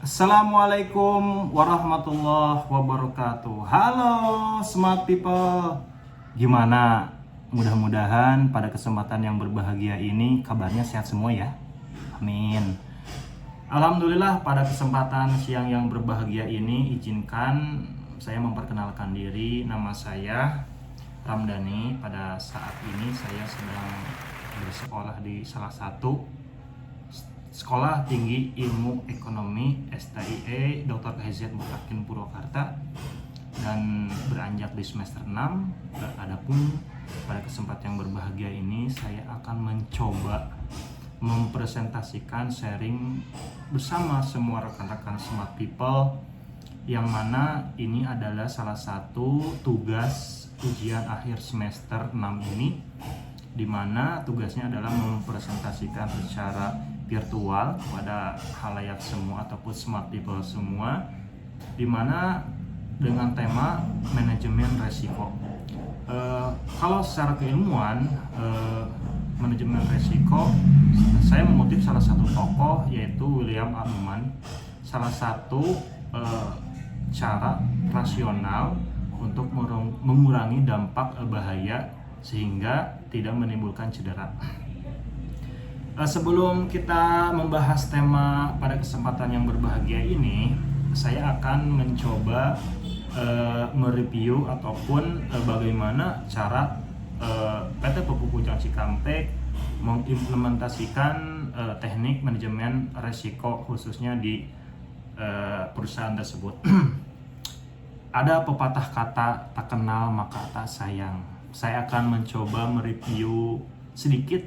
Assalamualaikum warahmatullahi wabarakatuh. Halo smart people, gimana? Mudah-mudahan pada kesempatan yang berbahagia ini kabarnya sehat semua ya. Amin. Alhamdulillah, pada kesempatan siang yang berbahagia ini izinkan saya memperkenalkan diri. Nama saya Ramdhani. Pada saat ini saya sedang bersekolah di salah satu Sekolah Tinggi Ilmu Ekonomi STIE Dr. KHZ Mutakin Purwakarta dan beranjak di semester 6. Adapun pada kesempatan yang berbahagia ini saya akan mencoba mempresentasikan sharing bersama semua rekan-rekan smart people, yang mana ini adalah salah satu tugas ujian akhir semester 6 ini, di mana tugasnya adalah mempresentasikan secara virtual kepada khalayak semua ataupun smart people semua, di mana dengan tema manajemen resiko. Kalau secara keilmuan manajemen resiko, saya mengutip salah satu tokoh yaitu William Arnman, salah satu cara rasional untuk mengurangi dampak bahaya sehingga tidak menimbulkan cedera. Sebelum kita membahas tema pada kesempatan yang berbahagia ini, saya akan mencoba mereview ataupun bagaimana cara PT Pupuk Kujang Cikampek mengimplementasikan teknik manajemen resiko khususnya di perusahaan tersebut. Ada pepatah kata, tak kenal maka tak sayang. Saya akan mencoba mereview sedikit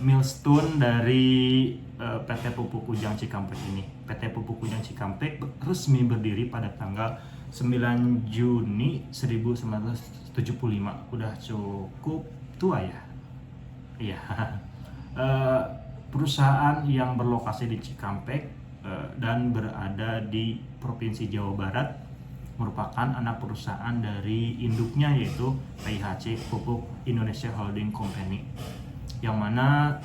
milestone dari PT Pupuk Kujang Cikampek ini. PT Pupuk Kujang Cikampek resmi berdiri pada tanggal 9 Juni 1975. Udah cukup tua ya. Iya. Perusahaan yang berlokasi di Cikampek dan berada di Provinsi Jawa Barat, merupakan anak perusahaan dari induknya yaitu PIHC Pupuk Indonesia Holding Company, yang mana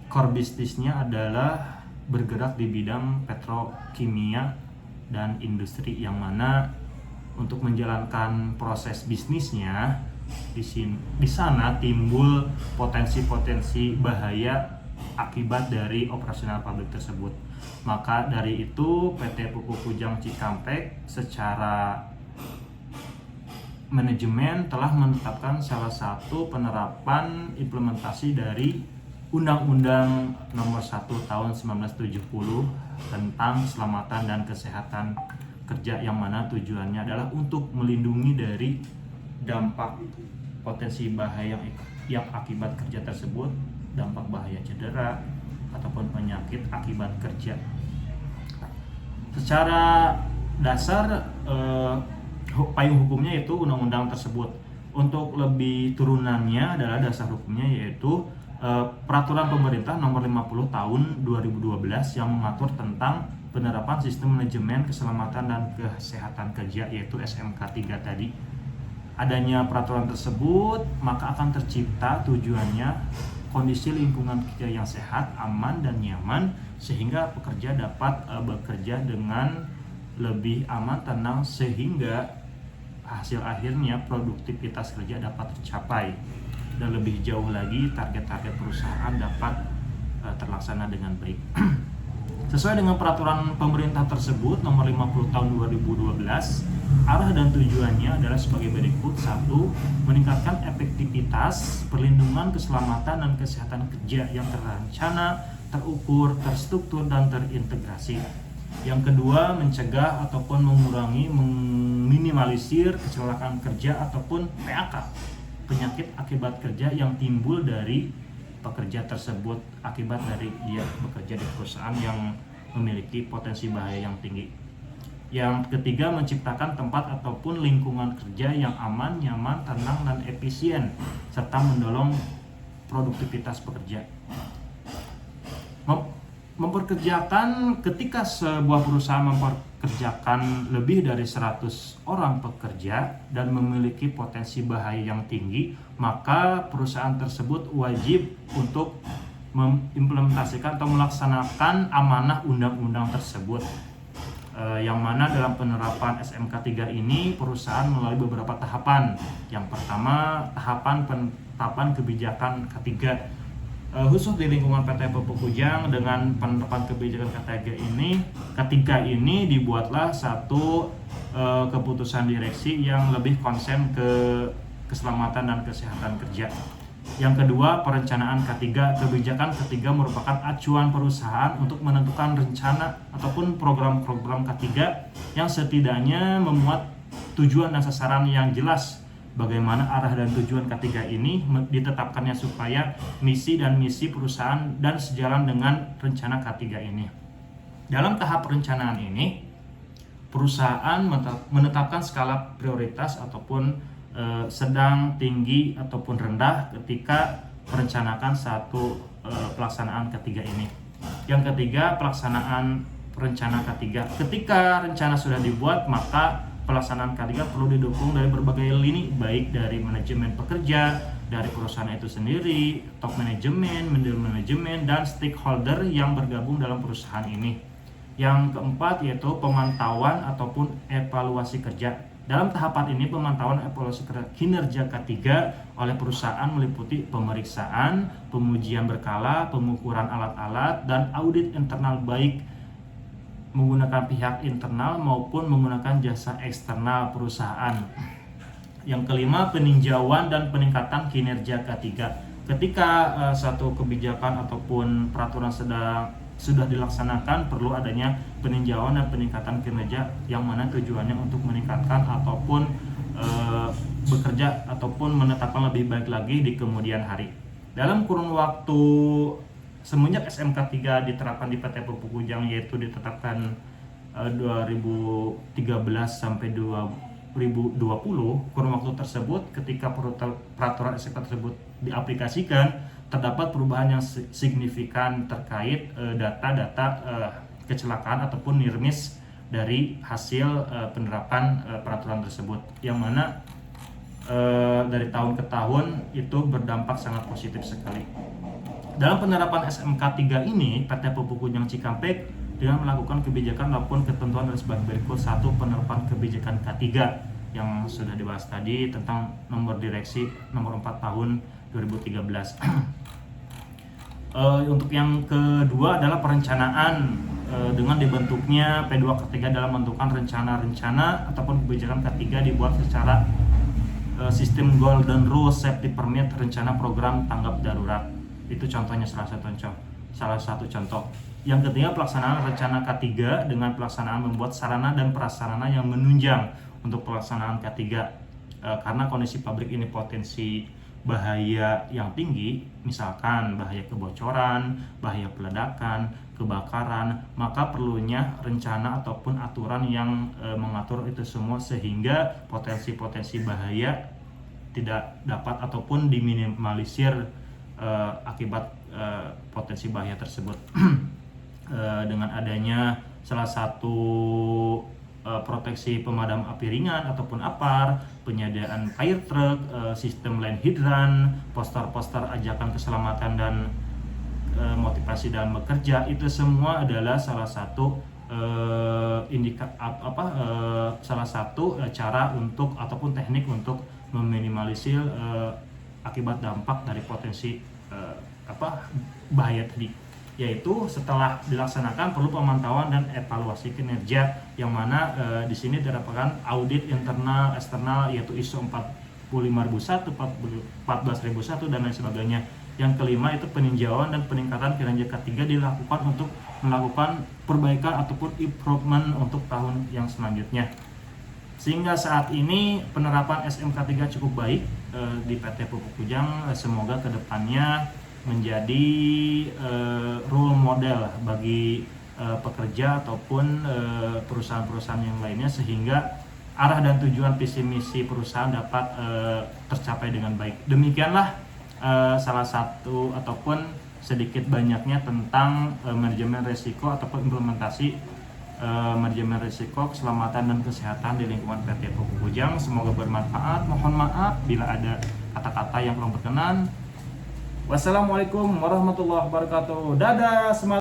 core bisnisnya adalah bergerak di bidang petrokimia dan industri, yang mana untuk menjalankan proses bisnisnya di sana timbul potensi-potensi bahaya akibat dari operasional pabrik tersebut. Maka dari itu PT Pupuk Kujang Cikampek secara manajemen telah menetapkan salah satu penerapan implementasi dari Undang-Undang Nomor 1 Tahun 1970 tentang keselamatan dan kesehatan kerja, yang mana tujuannya adalah untuk melindungi dari dampak potensi bahaya yang akibat kerja tersebut, dampak bahaya cedera ataupun penyakit akibat kerja. Secara dasar payung hukumnya yaitu undang-undang tersebut. Untuk lebih turunannya adalah dasar hukumnya yaitu Peraturan Pemerintah Nomor 50 Tahun 2012 yang mengatur tentang penerapan sistem manajemen keselamatan dan kesehatan kerja, yaitu SMK 3 tadi. Adanya peraturan tersebut maka akan tercipta tujuannya kondisi lingkungan kerja yang sehat, aman dan nyaman, sehingga pekerja dapat bekerja dengan lebih aman, tenang, sehingga hasil akhirnya produktivitas kerja dapat tercapai, dan lebih jauh lagi target-target perusahaan dapat terlaksana dengan baik. Sesuai dengan peraturan pemerintah tersebut nomor 50 tahun 2012, arah dan tujuannya adalah sebagai berikut. 1. Meningkatkan efektivitas perlindungan keselamatan dan kesehatan kerja yang terencana, terukur, terstruktur, dan terintegrasi. Yang kedua, mencegah ataupun mengurangi, meminimalisir kecelakaan kerja ataupun PAK, penyakit akibat kerja yang timbul dari pekerja tersebut akibat dari dia bekerja di perusahaan yang memiliki potensi bahaya yang tinggi. Yang ketiga, menciptakan tempat ataupun lingkungan kerja yang aman, nyaman, tenang, dan efisien, serta mendorong produktivitas pekerja. Memperkerjakan, ketika sebuah perusahaan memperkerjakan lebih dari 100 orang pekerja dan memiliki potensi bahaya yang tinggi, maka perusahaan tersebut wajib untuk mengimplementasikan atau melaksanakan amanah undang-undang tersebut. Yang mana dalam penerapan SMK 3 ini perusahaan melalui beberapa tahapan. Yang pertama, tahapan penetapan kebijakan K3. Khusus di lingkungan PT Pupuk Kujang, dengan penerapan kebijakan K3 ini dibuatlah satu keputusan direksi yang lebih konsen ke keselamatan dan kesehatan kerja. Yang kedua, perencanaan K3. Kebijakan K3 merupakan acuan perusahaan untuk menentukan rencana ataupun program-program K3 yang setidaknya memuat tujuan dan sasaran yang jelas. Bagaimana arah dan tujuan K3 ini ditetapkannya supaya misi dan misi perusahaan dan sejalan dengan rencana K3 ini. Dalam tahap perencanaan ini, perusahaan menetapkan skala prioritas ataupun sedang, tinggi, ataupun rendah ketika merencanakan satu pelaksanaan K3 ini. Yang ketiga, pelaksanaan rencana K3. Ketika rencana sudah dibuat, maka pelaksanaan K3 perlu didukung dari berbagai lini, baik dari manajemen pekerja, dari perusahaan itu sendiri, top manajemen, middle manajemen, dan stakeholder yang bergabung dalam perusahaan ini. Yang keempat yaitu pemantauan ataupun evaluasi kerja. Dalam tahapan ini, pemantauan evaluasi kinerja K3 oleh perusahaan meliputi pemeriksaan, pengujian berkala, pengukuran alat-alat, dan audit internal baik menggunakan pihak internal maupun menggunakan jasa eksternal perusahaan. Yang kelima, peninjauan dan peningkatan kinerja K3. Ketika satu kebijakan ataupun peraturan sudah dilaksanakan, perlu adanya peninjauan dan peningkatan kinerja yang mana tujuannya untuk meningkatkan ataupun bekerja ataupun menetapkan lebih baik lagi di kemudian hari. Dalam kurun waktu semenjak SMK 3 diterapkan di PT Pupuk Kujang, yaitu ditetapkan 2013 sampai 2020, kurun waktu tersebut ketika peraturan SMK tersebut diaplikasikan, terdapat perubahan yang signifikan terkait data-data kecelakaan ataupun near miss dari hasil penerapan peraturan tersebut, yang mana dari tahun ke tahun itu berdampak sangat positif sekali. Dalam penerapan SMK 3 ini, PT Pupuk Kujang Cikampek dengan melakukan kebijakan maupun ketentuan dan sebagai berikut. Satu, penerapan kebijakan K3 yang sudah dibahas tadi tentang nomor direksi nomor 4 tahun 2013. Untuk yang kedua adalah perencanaan dengan dibentuknya P2K3 dalam menentukan rencana-rencana ataupun kebijakan K3 dibuat secara sistem Golden Rule Safety Permit, rencana program tanggap darurat. Itu contohnya salah satu contoh. Yang ketiga, pelaksanaan rencana K3 dengan pelaksanaan membuat sarana dan prasarana yang menunjang untuk pelaksanaan K3. Karena kondisi pabrik ini potensi bahaya yang tinggi, misalkan bahaya kebocoran, bahaya peledakan, kebakaran, maka perlunya rencana ataupun aturan yang mengatur itu semua sehingga potensi-potensi bahaya tidak dapat ataupun diminimalisir akibat potensi bahaya tersebut. Dengan adanya salah satu proteksi pemadam api ringan ataupun APAR, penyediaan fire truck, sistem line hydrant, poster-poster ajakan keselamatan dan motivasi dalam bekerja, itu semua adalah salah satu salah satu cara untuk ataupun teknik untuk meminimalisir akibat dampak dari potensi bahaya tadi, yaitu setelah dilaksanakan perlu pemantauan dan evaluasi kinerja, yang mana di sini terdapat audit internal eksternal yaitu ISO 45001, 14001 dan lain sebagainya. Yang kelima itu peninjauan dan peningkatan kinerja K3 dilakukan untuk melakukan perbaikan ataupun improvement untuk tahun yang selanjutnya. Sehingga saat ini penerapan SMK 3 cukup baik di PT Pupuk Kujang. Semoga kedepannya menjadi role model bagi pekerja ataupun perusahaan-perusahaan yang lainnya, sehingga arah dan tujuan visi misi perusahaan dapat tercapai dengan baik. Demikianlah salah satu ataupun sedikit banyaknya tentang manajemen risiko ataupun implementasi manajemen risiko keselamatan dan kesehatan di lingkungan PT Pupuk Kujang. Semoga bermanfaat. Mohon maaf bila ada kata-kata yang kurang berkenan. Wassalamualaikum warahmatullahi wabarakatuh. Dadah, semangat.